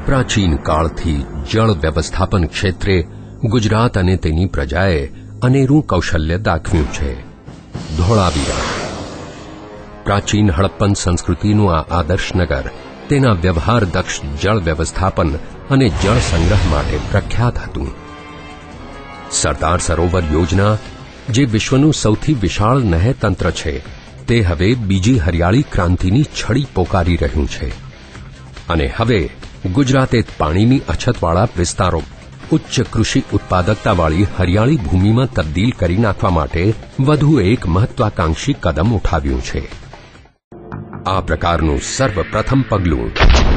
પ્રાચીન કાળથી જળ વ્યવસ્થાપન ક્ષેત્રે ગુજરાત અને તેની પ્રજાએ અનેરું કૌશલ્ય દાખવ્યું છે. ધોળાવીરા પ્રાચીન હડપ્પન સંસ્કૃતિનું આ આદર્શ નગર તેના વ્યવહારદક્ષ જળ વ્યવસ્થાપન અને જળ સંગ્રહ માટે પ્રખ્યાત હતું. સરદાર સરોવર યોજના, જે વિશ્વનું સૌથી વિશાળ નહેર તંત્ર છે, તે હવે બીજી હરિયાળી ક્રાંતિની છડી પોકારી રહ્યું છે. અને હવે ગુજરાતે પાણીની અછતવાળા વિસ્તારો ઉચ્ચ કૃષિ ઉત્પાદકતાવાળી હરિયાળી ભૂમિમાં તબદીલ કરી નાખવા માટે વધુ એક મહત્વાકાંક્ષી કદમ ઉઠાવ્યું છે. આ પ્રકારનું સર્વપ્રથમ પગલું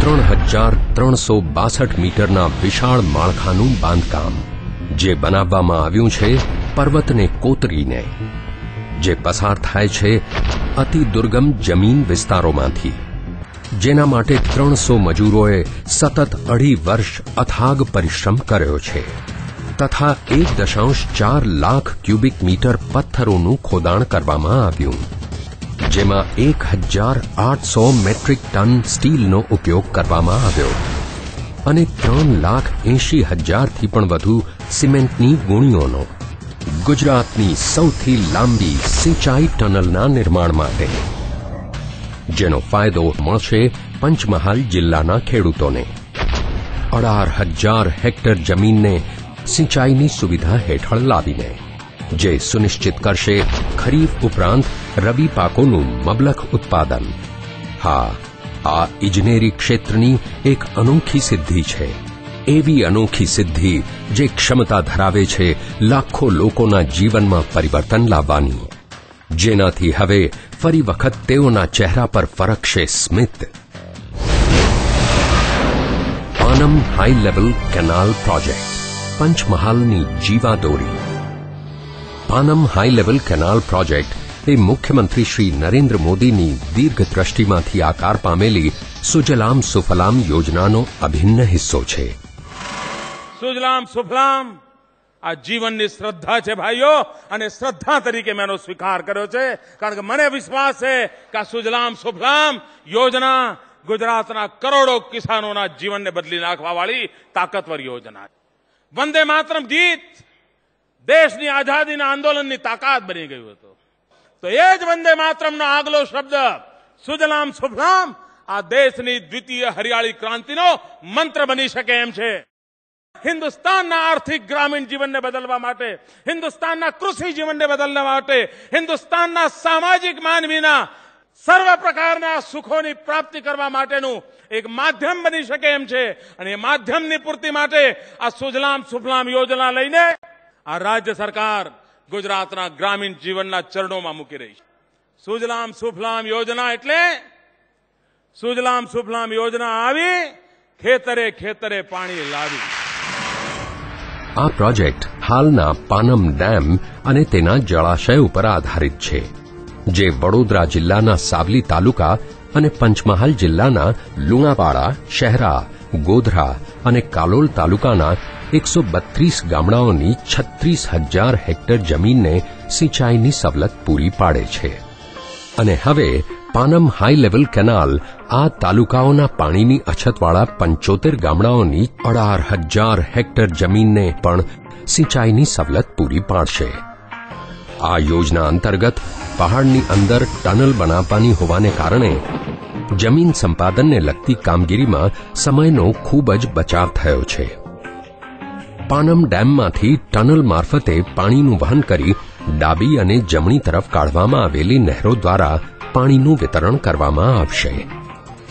3,362 મીટરના વિશાળ માળખાનું બાંધકામ, જે બનાવવામાં આવ્યું છે પર્વતને કોતરીને, જે પસાર થાય છે અતિ દુર્ગમ જમીન વિસ્તારોમાંથી, જેના માટે 300 મજૂરોએ સતત 2.5 વર્ષ અથાગ પરિશ્રમ કર્યો છે, તથા 1.4 લાખ ક્યુબિક મીટર પથ્થરોનું ખોદાણ કરવામાં આવ્યું, જેમાં 1,800 મેટ્રિક ટન સ્ટીલનો ઉપયોગ કરવામાં આવ્યો અને 3,80,000થી પણ વધુ સિમેન્ટની ગુણીઓનો. ગુજરાતની સૌથી લાંબી સિંચાઈ ટનલના નિર્માણ માટે, જેનો ફાયદો મળશે પંચમહાલ જિલ્લાના ખેડૂતોને. 18,000 હેક્ટર જમીનને સિંચાઈની સુવિધા હેઠળ લાવીને, જે સુનિશ્ચિત કરશે ખરીફ ઉપરાંત રવિ પાકોનું મબલખ ઉત્પાદન. હા, આ ઇજનેરી ક્ષેત્રની એક અનોખી સિદ્ધિ છે. એવી અનોખી સિદ્ધિ જે ક્ષમતા ધરાવે છે લાખો લોકોના જીવનમાં પરિવર્તન લાવવાની, જેનાથી હવે ફરી વખત તેઓના ચહેરા પર ફરકશે સ્મિત. Panam high level canal project, પંચમહાલની જીવાદોરી. Panam high level canal project એ મુખ્યમંત્રી શ્રી નરેન્દ્ર મોદીની દીર્ઘદ્રષ્ટિમાંથી આકાર પામેલી સુજલામ સુફલામ યોજનાનો અભિન્ન હિસ્સો છે. સુજલામ સુફલામ આ જીવનની શ્રદ્ધા છે ભાઈઓ, અને શ્રદ્ધા તરીકે મેં એનો સ્વીકાર કર્યો છે, કારણ કે મને વિશ્વાસ છે કે આ સુજલામ સુફલામ યોજના ગુજરાતના કરોડો કિસાનોના જીવનને બદલી નાખવાવાળી તાકતવર યોજના. વંદે માતરમ ગીત દેશની આઝાદીના આંદોલનની તાકાત બની ગયું હતું, તો એ જ વંદે માતરમનો આગલો શબ્દ સુજલામ સુફલામ આ દેશની દ્વિતીય હરિયાળી ક્રાંતિનો મંત્ર બની શકે એમ છે. હિન્દુસ્તાનના આર્થિક ગ્રામીણ જીવનને બદલવા માટે, હિન્દુસ્તાનના કૃષિ જીવનને બદલવા માટે, હિન્દુસ્તાનના સામાજિક માનવીના સર્વ પ્રકારના સુખોની પ્રાપ્તિ કરવા માટેનું એક માધ્યમ બની શકે એમ છે. અને એ માધ્યમની પૂર્તિ માટે આ સુજલામ સુફલામ યોજના લઈને આ રાજ્ય સરકાર ગુજરાતના ગ્રામીણ જીવનના ચરણોમાં મૂકી રહી છે. સુજલામ સુફલામ યોજના એટલે સુજલામ સુફલામ યોજના આવી, ખેતરે ખેતરે પાણી લાવી. આ પ્રોજેક્ટ હાલના પાનમ ડેમ અને તેના જળાશય ઉપર આધારિત છે, જે વડોદરા જિલ્લાના સાવલી તાલુકા અને પંચમહાલ જિલ્લાના લુણાવાડા, શહેરા, ગોધરા અને કાલોલ તાલુકાના 132 ગામડાઓની 36,000 હેક્ટર જમીનને સિંચાઈની સવલત પૂરી પાડે છે. અને હવે પાનમ હાઈ લેવલ કેનાલ આ તાલુકાઓના પાણીની અછતવાળા 75 ગામડાઓની 18,000 હેક્ટર જમીનને પણ સિંચાઈની સવલત પૂરી પાડશે. આ યોજના અંતર્ગત પહાડની અંદર ટનલ બનાવવાની હોવાને કારણે જમીન સંપાદનને લગતી કામગીરીમાં સમયનો ખૂબ જ બચાવ થયો છે. પાનમ ડેમમાંથી ટનલ મારફતે પાણીનું વહન કરી ડાબી અને જમણી તરફ કાઢવામાં આવેલી નહેરો દ્વારા પાણીનું વિતરણ કરવામાં આવશે.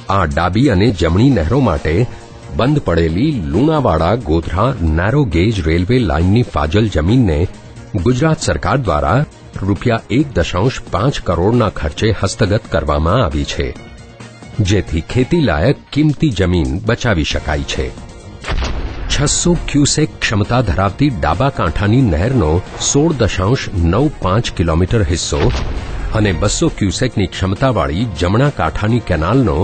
આ ડાબી અને જમણી નહેરો માટે બંધ પડેલી Lunawada Godhra narrow gauge railway લાઇનની ફાજલ જમીનને ગુજરાત સરકાર દ્વારા ₹1.5 કરોડના ખર્ચે હસ્તગત કરવામાં આવી છે, જેથી ખેતીલાયક કિંમતી જમીન બચાવી શકાય છે. 600 ક્યુસેક ક્ષમતા ધરાવતી ડાબા કાંઠાની નહેરનો 16.95 કિલોમીટર હિસ્સો અને 200 ક્યુસેકની ક્ષમતાવાળી જમણા કાંઠાની કેનાલનો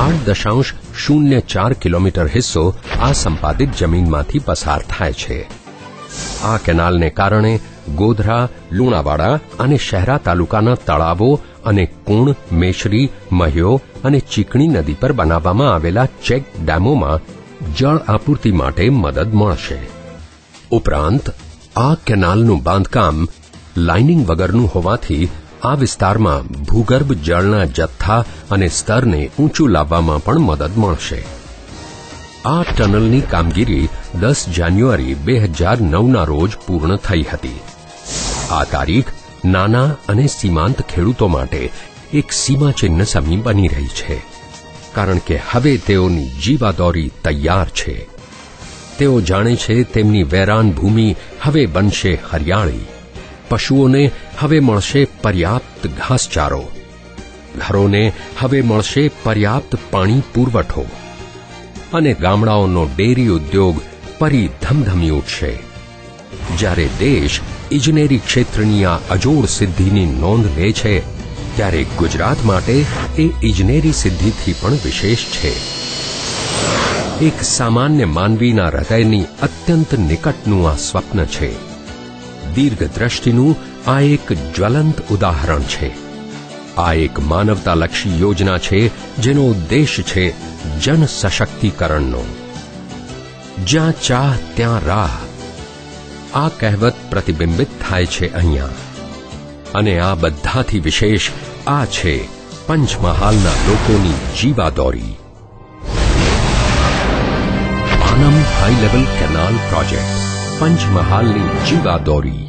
8.04 કિલોમીટર હિસ્સો આ સંપાદિત જમીનમાંથી પસાર થાય છે. આ કેનાલને કારણે ગોધરા, લુણાવાડા અને શહેરા તાલુકાના તળાવો અને કુણ, મેશરી, મહ્યો અને ચીકણી નદી પર બનાવવામાં આવેલા ચેક ડેમોમાં જળ આપૂર્તિ માટે મદદ મળશે. ઉપરાંત આ કેનાલનું બાંધકામ લાઇનિંગ વગરનું હોવાથી આ વિસ્તારમાં ભૂગર્ભ જળના જથ્થા અને સ્તરને ઊંચું લાવવામાં પણ મદદ મળશે. આ ટનલની કામગીરી 10 જાન્યુઆરી 2009ના રોજ પૂર્ણ થઈ હતી. આ તારીખ નાના અને સીમાંત ખેડૂતો માટે એક સીમાચિહ્ન સમી બની રહી છે, કારણ કે હવે તેઓની જીવાદોરી તૈયાર છે. તેઓ જાણે છે તેમની વેરાન ભૂમિ હવે બનશે હરિયાળી, પશુઓને હવે મળશે પર્યાપ્ત ઘાસચારો, ઘરોને હવે મળશે પર્યાપ્ત પાણી પુરવઠો અને ગામડાઓનો ડેરી ઉદ્યોગ ફરી ધમધમી ઉઠશે. જ્યારે દેશ ઇજનેરી ક્ષેત્રની આ અજોડ સિદ્ધિની નોંધ લે છે, ત્યારે ગુજરાત માટે એ ઇજનેરી સિદ્ધિથી પણ વિશેષ છે. એક સામાન્ય માનવીના હૃદયની અત્યંત નિકટનું આ સ્વપ્ન છે. દીર્ઘદ્રષ્ટિનું આ એક જ્વલંત ઉદાહરણ છે. આ એક માનવતાલક્ષી યોજના છે જેનો ઉદ્દેશ છે જન સશક્તિકરણનો. જ્યાં ચાહ ત્યાં રાહ, આ કહેવત પ્રતિબિંબિત થાય છે અહીંયા. અને આ બધાથી વિશેષ આ છે પંચમહાલના લોકોની જીવાદોરી. Panam high level canal project, પંચમહાલની જીવાદોરી.